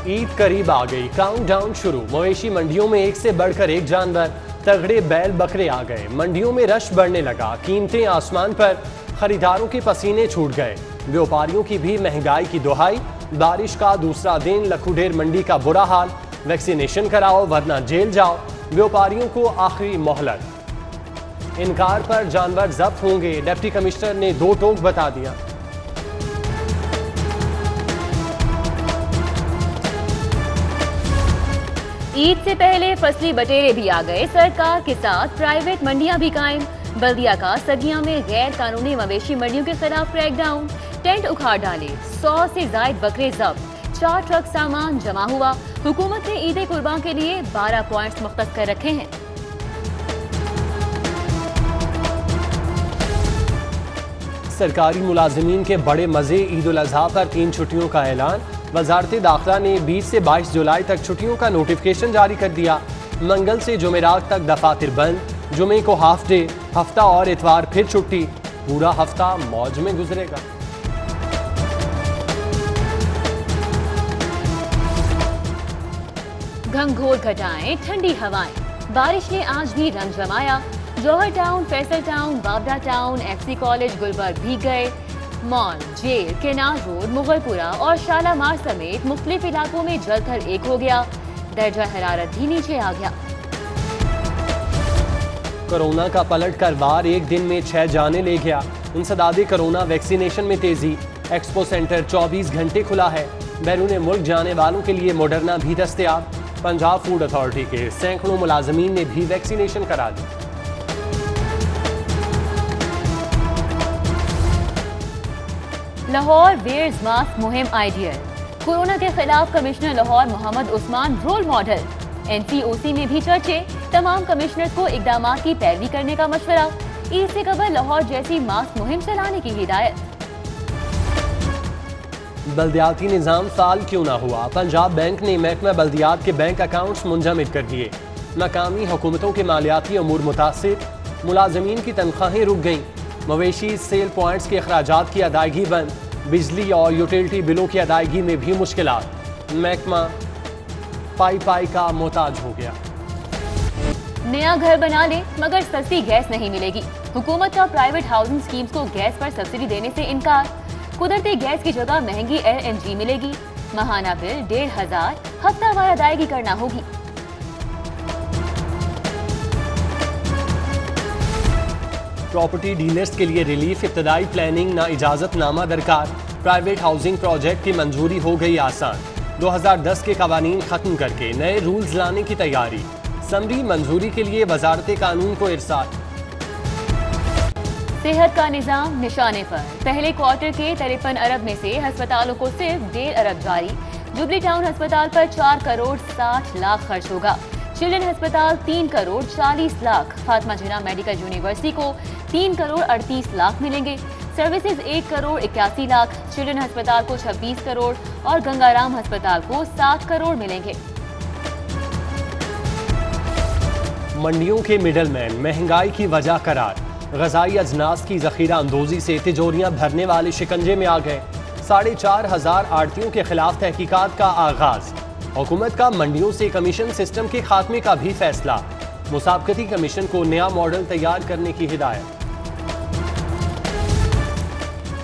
ईद करीब आ गई, काउंटडाउन शुरू। मवेशी मंडियों में एक से बढ़कर एक जानवर, तगड़े बैल बकरे आ गए। मंडियों में रश बढ़ने लगा, कीमतें आसमान पर, खरीदारों के पसीने छूट गए। व्यापारियों की भी महंगाई की दुहाई। बारिश का दूसरा दिन, लखुडेर मंडी का बुरा हाल। वैक्सीनेशन कराओ वरना जेल जाओ। व्यापारियों को आखिरी मोहलत। इनकार पर जानवर जब्त होंगे, डिप्टी कमिश्नर ने दो टोक बता दिया। ईद से पहले फसली बटेरे भी आ गए। सरकार के साथ प्राइवेट मंडियां भी कायम। बल्दिया का सगिया में गैर कानूनी मवेशी मंडियों के खिलाफ क्रैकडाउन। टेंट उखाड़ डाले, 100 से जायद बकरे जब्त। 4 ट्रक सामान जमा हुआ। हुकूमत ने ईद कुर्बान के लिए 12 पॉइंट्स मुख्तस कर रखे हैं। सरकारी मुलाजिमीन के बड़े मजे। ईद उल अजहा पर 3 छुट्टियों का ऐलान। वजारत दाखिला ने 20 से 22 जुलाई तक छुट्टियों का नोटिफिकेशन जारी कर दिया। मंगल से जुमेरात तक दफातर बंद। जुमे को हाफ डे, हफ्ता और इतवार फिर छुट्टी। पूरा हफ्ता मौज में गुजरेगा। घंघोर घटाएं, ठंडी हवाएं। बारिश ने आज भी रंग जमाया। जौहर टाउन, फैसल टाउन, बाबरा टाउन, एफसी कॉलेज, गुलबर्ग भीग गए। Mall, jail, canal road, Mughalpura और शालामार समेत मुख्तलिफ इलाकों में जलथल एक हो गया। दर्जा हरारत भी नीचे आ गया। कोरोना का पलट कर वार एक दिन में 6 जाने ले गया। इंसदादे कोरोना, वैक्सीनेशन में तेजी। एक्सपो सेंटर 24 घंटे खुला है। बैरून मुल्क जाने वालों के लिए मॉडर्ना भी दस्तयाब। पंजाब फूड अथॉरिटी के सैकड़ों मुलाजमीन ने भी वैक्सीनेशन करा दी। लाहौर वेयर्स मास्क मुहिम आइडियल। कोरोना के खिलाफ commissioner Lahore Mohammad Usman role model. NCOC में भी चर्चे। तमाम कमिश्नर्स को इकदामात की पैरवी करने का मशवरा। ईद से कबल लाहौर जैसी मास्क मुहिम चलाने की हिदायत। बल्दियाती निज़ाम फाल क्यों ना हुआ? पंजाब बैंक ने महकमा बल्दियात के बैंक अकाउंट्स मुंजमद कर दिए। मकामी हुकूमतों के मालियाती अमूर मुतासिर। मुलाजमीन की तनख्वाहें रुक गईं। मवेशी सेल पॉइंट्स के अखराजात की अदायगी बंद। बिजली और यूटिलिटी बिलों की अदायगी में भी मुश्किलात। महकमा पाई का मोहताज हो गया। नया घर बना ले मगर सस्ती गैस नहीं मिलेगी। हुकूमत का प्राइवेट हाउसिंग स्कीम्स को गैस पर सब्सिडी देने से इनकार। कुदरती गैस की जगह महंगी LNG मिलेगी। माहाना बिल 1500, हफ्तावार अदायगी करना होगी। प्रॉपर्टी डीलर्स के लिए रिलीफ। इब्तदाई प्लानिंग ना इजाजतनामा दरकार। प्राइवेट हाउसिंग प्रोजेक्ट की मंजूरी हो गई आसान। 2010 के कवानीन खत्म करके नए रूल्स लाने की तैयारी। समरी मंजूरी के लिए वजारत कानून को इरसाल। सेहत का निजाम निशाने पर। पहले क्वार्टर के 53 अरब में से अस्पतालों को सिर्फ 1.5 अरब जारी। जुबली टाउन अस्पताल पर 4 करोड़ 60 लाख खर्च होगा। चिल्ड्रन अस्पताल 3 करोड़ 40 लाख। फातिमा जिन्ना मेडिकल यूनिवर्सिटी को 3 करोड़ 38 लाख मिलेंगे। सर्विसेज 1 करोड़ 81 लाख। चिल्ड्रन अस्पताल को 26 करोड़ और गंगाराम अस्पताल को 7 करोड़ मिलेंगे। मंडियों के मिडलमैन महंगाई की वजह करार। गजाई अजनास की जखीरा अंदोजी से तिजोरियां भरने वाले शिकंजे में आ गए। 4,500 आड़तियों के खिलाफ तहकीकात का आगाज। हुकूमत का मंडियों से कमीशन सिस्टम के खात्मे का भी फैसला। मुसाबकती कमीशन को नया मॉडल तैयार करने की हिदायत।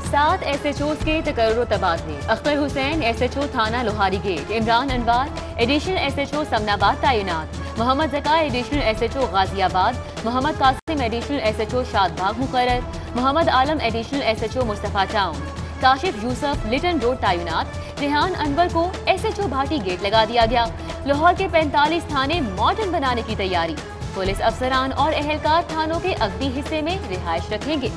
7 SHOs के तकर्रुर तबादले। अख्तर हुसैन SHO थाना Lohari gate. Imran Anwar additional SHO Samanabad तैनात। Mohammad Zaka additional SHO Ghaziabad. Mohammad Qasim additional SHO Shadbagh मुकर्रर। Mohammad Alam additional SHO Mustafa town. Kashif Yousuf Lytton road तैनात। रेहान अनवर को SHO भाटी गेट लगा दिया गया। लाहौर के 45 थाने मॉडर्न बनाने की तैयारी। पुलिस अफसरान और एहलकार थानों के अगदी हिस्से में रिहाइश रखेंगे।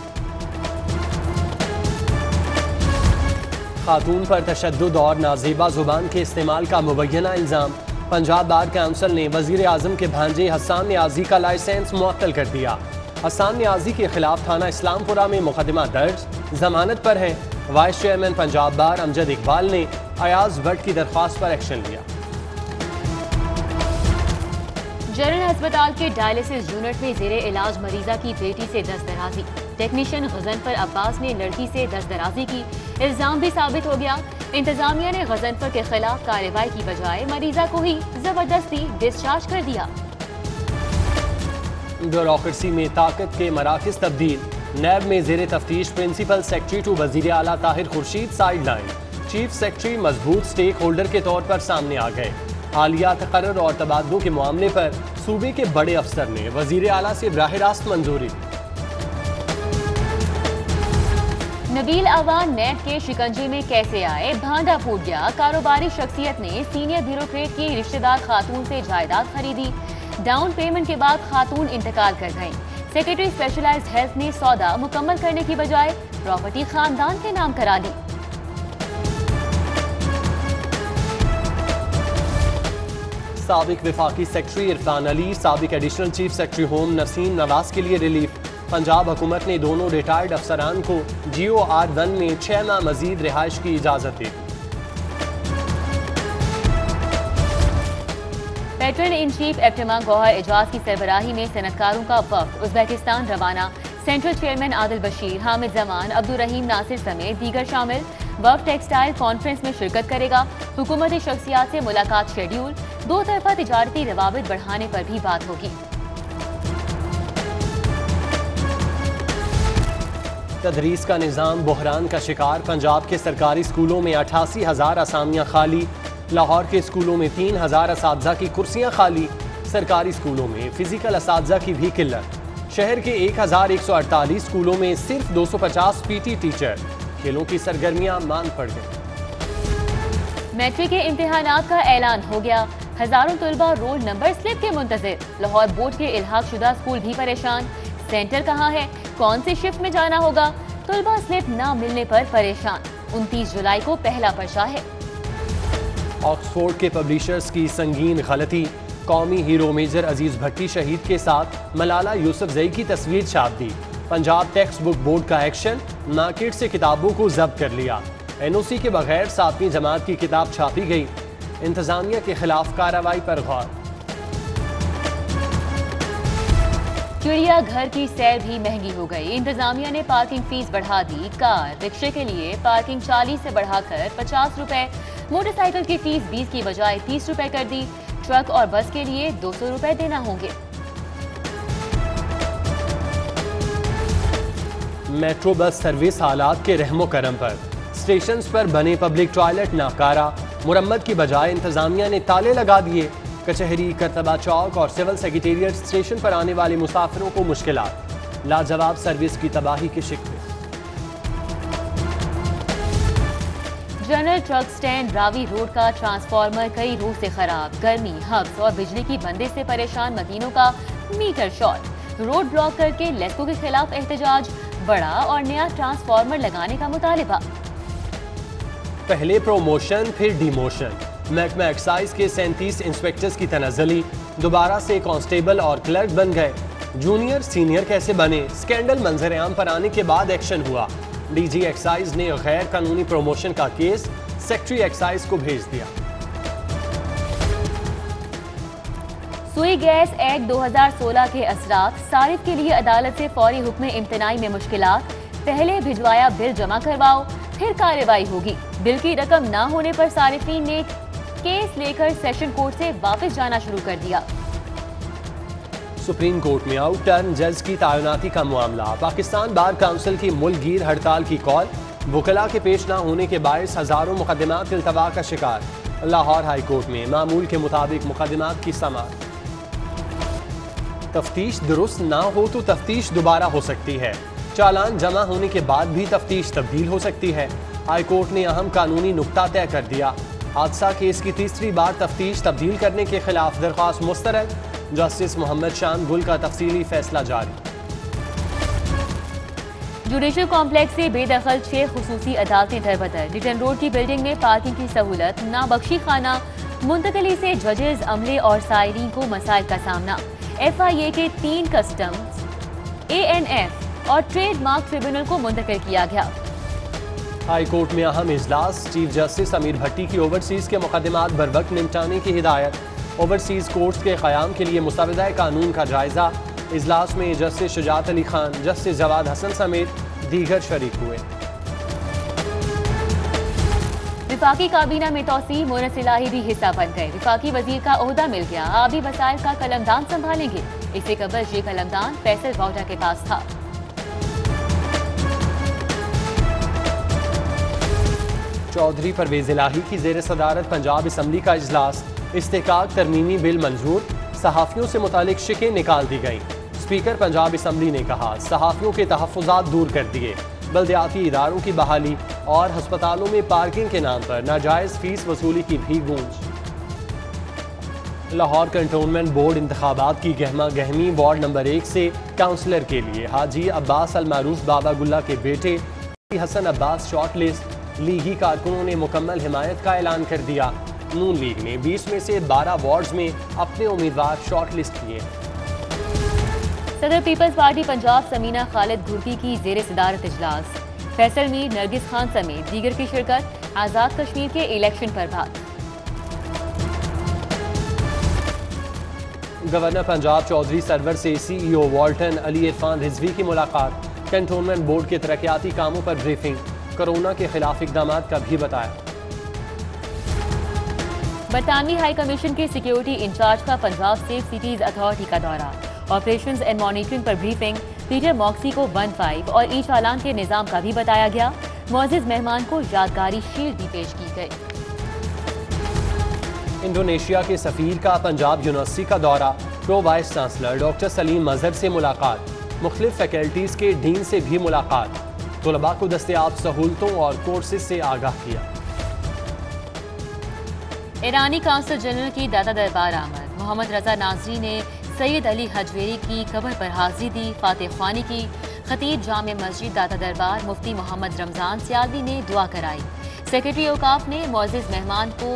खातून पर तशद्दुद और नाजेबा जुबान के इस्तेमाल का मुबैना इल्जाम। पंजाब बार काउंसिल ने वजीर आजम के भांजे हसन न्याजी का लाइसेंस मुअत्तल कर दिया। हसन न्याजी के खिलाफ थाना इस्लामपुरा में मुकदमा दर्ज, जमानत पर है। वाइस चेयरमैन पंजाब बार अमजद इकबाल ने अयाज भट्ट की दरख्वास्त पर एक्शन लिया। जनरल अस्पताल के डायलिसिस यूनिट में जेरे इलाज मरीजा की बेटी से दस्तदराजी। टेक्नीशियन गजनफर अब्बास ने लड़की से दस्तदराजी की, इल्जाम भी साबित हो गया। इंतजामिया ने गजनफर के खिलाफ कार्रवाई की बजाय मरीजा को ही जबरदस्ती डिस्चार्ज कर दिया। ब्यूरोक्रेसी में ताकत के मराकज तब्दील, नैब में जेर तफ्तीश प्रिंसिपल सेक्रेटरी टू वजीर आला Tahir Khurshid sideline, chief secretary मजबूत स्टेक होल्डर के तौर पर सामने आ गए। हालिया तकर्रुर और तबादलों के मामले पर सूबे के बड़े अफसर ने वजीर आला से बराह रास्त मंजूरी। नबील अवान नैब के शिकंजे में कैसे आए, भांडा फूट गया। कारोबारी शख्सियत ने सीनियर ब्यूरोक्रेट की रिश्तेदार खातून से जायदाद खरीदी। डाउन पेमेंट के बाद खातून इंतकाल कर गईं। सेक्रेटरी स्पेशलाइज्ड हेल्थ ने सौदा मुकम्मल करने की बजाय प्रॉपर्टी खानदान के नाम करा ली। साबिक वफाकी सेक्रेटरी इरफान अली, साबिक additional chief secretary home Naseem Nawaz के लिए रिलीफ। पंजाब हुकूमत ने दोनों रिटायर्ड अफसरान को GOR1 में 6 माह मजीद रिहाइश की इजाजत दी। पेट्रोल इन चीफ एफ्टेमा गौहर एजाज की सरबराही में सनतकारों का वफ्द उज़्बेकिस्तान रवाना। सेंट्रल चेयरमैन आदिल बशीर, हामिद जमान, अब्दुल रहीम नासिर समेत दीगर शामिल। वफ्द टेक्सटाइल कॉन्फ्रेंस में शिरकत करेगा। हुकूमती शख्सियात से मुलाकात शेड्यूल। दो तरफा तिजारती रवाबित बढ़ाने पर भी बात होगी। तदरीस का निज़ाम बहरान का शिकार, पंजाब के सरकारी स्कूलों में 88,000 असामियाँ खाली। लाहौर के स्कूलों में 3,000 असातिज़ा की कुर्सियाँ खाली। सरकारी स्कूलों में फिजिकल असातिज़ा की भी किल्लत। शहर के 1,148 स्कूलों में सिर्फ 250 PT टीचर। खेलों की सरगर्मियाँ मांद पड़ गई। मैट्रिक के इम्तिहानात का ऐलान हो गया। हजारों तलबा रोल नंबर स्लिप के मुंतजिर। लाहौर बोर्ड के इल्हाक शुदा स्कूल भी परेशान। सेंटर कहाँ है, कौन सी शिफ्ट में जाना होगा, तलबा स्लिप ना मिलने पर परेशान। 29 जुलाई को पहला पर्चा है। ऑक्सफोर्ड के पब्लिशर्स की संगीन गलती, कौमी हीरो मेजर अजीज भट्टी शहीद के साथ मलाला यूसुफजई की तस्वीर छाप दी। पंजाब टेक्स्ट बुक बोर्ड का एक्शन, मार्केट से किताबों को जब्त कर लिया। NOC के बगैर 7वीं जमात की किताब छापी गई। इंतजामिया के खिलाफ कार्रवाई पर गौर। चिड़िया घर की सैर भी महंगी हो गई। इंतजामिया ने पार्किंग फीस बढ़ा दी। कार रिक्शे के लिए पार्किंग 40 से बढ़ाकर 50 रुपए, मोटरसाइकिल की फीस 20 की बजाय 30 रुपए कर दी। ट्रक और बस के लिए 200 रुपए देना होंगे। मेट्रो बस सर्विस हालात के रहमो करम पर, स्टेशन पर बने पब्लिक टॉयलेट नाकारा। मुरम्मत की बजाय इंतजामिया ने ताले लगा दिए। कचहरी, करतबा चौक और सिविल सेक्रेटेरिएट स्टेशन पर आने वाले मुसाफिरों को मुश्किलात। लाजवाब सर्विस की तबाही की शिकवे। General truck stand Ravi road का ट्रांसफार्मर कई रोज से खराब। गर्मी, हब्स और बिजली की बंदिश से परेशान मकीनों का मीटर शॉर्ट। रोड ब्लॉक करके लेस्को के खिलाफ एहतजाज। बड़ा और नया ट्रांसफार्मर लगाने का मुतालिबा। पहले प्रोमोशन फिर डिमोशन। महकमा एक्साइज के 37 इंस्पेक्टर्स की तनज़्ज़ुली, दोबारा से कांस्टेबल और क्लर्क बन गए। जूनियर सीनियर कैसे बने, स्कैंडल मंजर-ए-आम पर आने के बाद एक्शन हुआ। DG एक्साइज ने गैर कानूनी प्रोमोशन का केस सेक्रेटरी एक्साइज को भेज दिया। सुई गैस एक्ट 2016 के असरात, सारिफ के लिए अदालत से फौरी हुक्म इम्तनाई में मुश्किलात। पहले भिजवाया बिल जमा करवाओ, फिर कार्रवाई होगी। बिल की रकम ना होने पर सारिफीन ने केस लेकर सेशन कोर्ट से वापस जाना शुरू कर दिया। सुप्रीम कोर्ट में आउट टर्न जज की तैनाती का मामला। पाकिस्तान बार काउंसिल की मुल्कगीर हड़ताल की कॉल। वकला के पेश न होने के बायस हजारों मुकदमात इल्तवा का शिकार। लाहौर हाई कोर्ट में मामूल के मुताबिक मुकदमात की समाअत। तफ्तीश दुरुस्त ना हो तो तफ्तीश दोबारा हो सकती है। चालान जमा होने के बाद भी तफ्तीश तब्दील हो सकती है। हाई कोर्ट ने अहम कानूनी नुक्ता तय कर दिया। हादसा केस की तीसरी बार तफ्तीश तब्दील करने के खिलाफ दरख्वास्त मुस्तरद। जस्टिस मोहम्मद शान गुल का तफसीली फैसला जारी। जुडिशल कॉम्प्लेक्स से बेदखल 6 खुसूसी अदालतें दरबदर। रिटर्न रोड की बिल्डिंग में पार्किंग की सहूलत, नाबख्शी खाना, मुंतकली से जजेस, अमले और सायरीन को मसाइल का सामना। FIA के 3 कस्टम्स, ANF और ट्रेडमार्क ट्रिब्यूनल को मुंतकिल किया गया। हाई कोर्ट में अहम इजलास। चीफ जस्टिस अमीर भट्टी की ओवरसीज के मुकदमात बरवक्त निपटाने की हिदायत। ओवरसीज कोर्ट्स के क़याम के लिए मुस्तवदा कानून का जायजा। इजलास में जस्टिस शुजात अली खान, जस्टिस जवाद हसन समेत दीगर शरीक हुए। विफाकी काबीना में तौसी, मोनस इलाही भी हिस्सा बन गए। विफाकी वजीर का ओहदा मिल गया, आबी वसाइल का कलमदान संभालेंगे। इससे कबल ये कलमदान फैसल वोटा के पास था। चौधरी परवेज इलाही की जेर सदारत पंजाब असम्बली का इजलास, इस्तेकाक तरमीमी बिल मंजूर, सहाफ़ियों से मुतालिक शिकें निकाल दी गईं। स्पीकर पंजाब असम्बली ने कहा, सहाफ़ियों के तहफ़्फ़ुज़ात दूर कर दिए। बल्दियाती इदारों की बहाली और हस्पतालों में पार्किंग के नाम पर नाजायज़ फीस वसूली की भी गूंज। लाहौर कंटोनमेंट बोर्ड इंतखाबात की गहमा गहमी, वार्ड नंबर 1 से काउंसलर के लिए हाजी अब्बास अल मारूफ बाबा गुल्ला के बेटे हसन अब्बास शॉर्ट लिस्ट। लीगी कारकुनों ने मुकम्मल हिमायत का ऐलान कर दिया। नून लीग ने 20 में से 12 वार्ड्स में अपने उम्मीदवार शॉर्ट लिस्ट किए। सदर पीपल्स पार्टी पंजाब समीना खालिद घुर्की की जेर सदारत इजलास, फैसल मीर, नरगिस खान समेत दीगर की शिरकत। आज़ाद कश्मीर के इलेक्शन पर बात। गवर्नर पंजाब चौधरी सरवर से CEO वाल्टन अली इरफान रिजवी की मुलाकात। कंटोनमेंट बोर्ड के तरक्याती कामों पर ब्रीफिंग। कोरोना के खिलाफ इकदाम का भी बताया। बरतानवी हाई कमीशन के सिक्योरिटी इंचार्ज का पंजाब सेफ सिटीज अथॉरिटी का दौरा। ऑपरेशंस एंड मॉनिटरिंग पर ब्रीफिंग। पीटर मॉक्सी को 1-5 और ई चालान के निजाम का भी बताया गया। मुअज़्ज़िज़ मेहमान को यादगारी शील्ड भी पेश की गई। इंडोनेशिया के सफीर का पंजाब यूनिवर्सिटी का दौरा। Pro vice chancellor doctor Saleem Mazhar से मुलाकात। मुख्तलिफ फैकल्टीज के डीन से भी मुलाकात। तलबा को दस्तयाब सहूलतों और कोर्सेज से आगाह किया। ईरानी काउंसिल जनरल की दाता दरबार आमद। मोहम्मद रजा नाजरी ने सैयद अली हजवेरी की कब्र पर हाजिरी दी, फातिह ख्वानी की। खतीब जामे मस्जिद दाता दरबार मुफ्ती मोहम्मद रमजान सियालवी ने दुआ कराई। सेक्रेटरी औकाफ ने मुअज़्ज़िज़ मेहमान को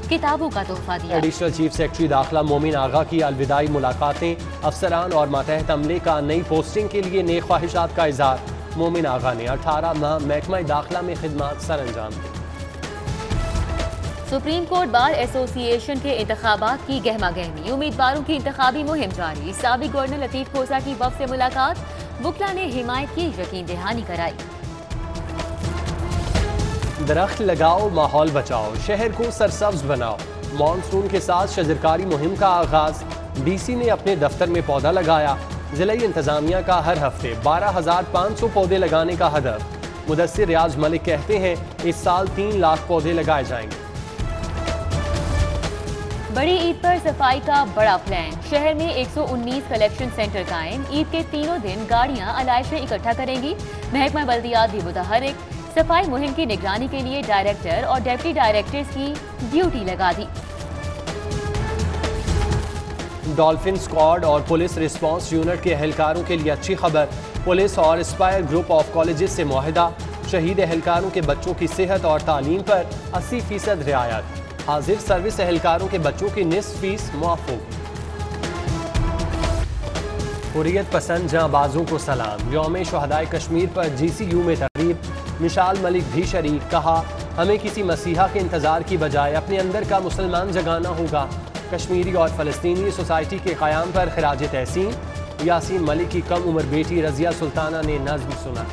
किताबों का तोहफा दिया। एडिशनल चीफ सेक्रेटरी दाखिला मोमिन आगा की अलविदाई मुलाकातें। अफसरान और मातहत अमले का नई पोस्टिंग के लिए नेक ख्वाहिशात का इजहार। मोमिन आगा ने 18 माह महकमा दाखिला में खिदमात सर अंजाम दी। सुप्रीम कोर्ट बार एसोसिएशन के इंतखाबात की गहमा गहमी, उम्मीदवारों की इंतखाबी मुहिम जारी। साबिक गवर्नर लतीफ खोसा की वफ़द से मुलाकात। वुकला ने हिमायत की यकीन दहानी कराई। दरख्त लगाओ, माहौल बचाओ, शहर को सरसब्ज बनाओ। मानसून के साथ शजरकारी मुहिम का आगाज। DC ने अपने दफ्तर में पौधा लगाया। जिला इंतजामिया का हर हफ्ते 12,500 पौधे लगाने का हदफ। मुदस्सिर रियाज मलिक कहते हैं, इस साल 3 लाख पौधे लगाए जाएंगे। बड़ी ईद पर सफाई का बड़ा प्लान। शहर में 119 कलेक्शन सेंटर कायम। ईद के तीनों दिन गाड़ियां अलाइशें इकट्ठा करेंगी। महकमा बल्दियात भी मुतहरिक। सफाई मुहिम की निगरानी के लिए डायरेक्टर और डिप्टी डायरेक्टर्स की ड्यूटी लगा दी। डॉल्फिन स्क्वाड और पुलिस रिस्पांस यूनिट के एहलकारों के लिए अच्छी खबर। पुलिस और एस्पायर ग्रुप ऑफ कॉलेजेस से मुआहिदा। शहीद एहलकारों के बच्चों की सेहत और तालीम पर 80% रियायत। हाजिर सर्विस एहलकारों के बच्चों की निस्फ फीस मुआफ होगी। हुर्रियत पसंद जांबाजों को सलाम। यौम शुहदाए कश्मीर पर GCU में तकरीब। मिशाल मलिक भी शरीक। कहा, हमें किसी मसीहा के इंतजार की बजाय अपने अंदर का मुसलमान जगाना होगा। कश्मीरी और फ़लस्तीनी सोसाइटी के क़याम पर खिराज तहसीन। यासीन मलिक की कम उम्र बेटी रज़िया सुल्ताना ने नज़्म सुना।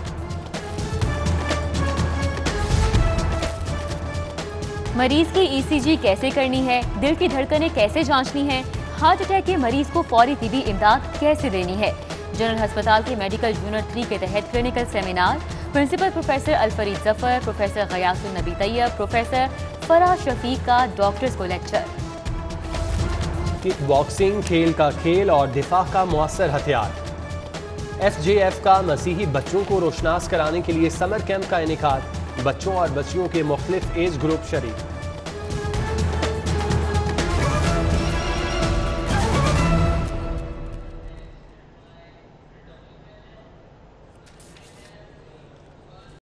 मरीज की ECG कैसे करनी है, दिल की धड़कनें कैसे जांचनी है, हार्ट अटैक के मरीज को फौरी तिबी इमदाद कैसे देनी है। जनरल अस्पताल के मेडिकल यूनिट 3 के तहत clinical seminar. Principal professor Alfareed Zafar, professor Ghiasun Nabi Tayyab, professor Faraz Shafiq का डॉक्टर्स को लेक्चर। किक बॉक्सिंग खेल का खेल और दिफा का मुअस्सर हथियार। FJF का मसीही बच्चों को रोशनास कराने के लिए समर कैंप का इनेकाद। बच्चों और बच्चियों के मुख्तलिफ एज ग्रुप शरीक।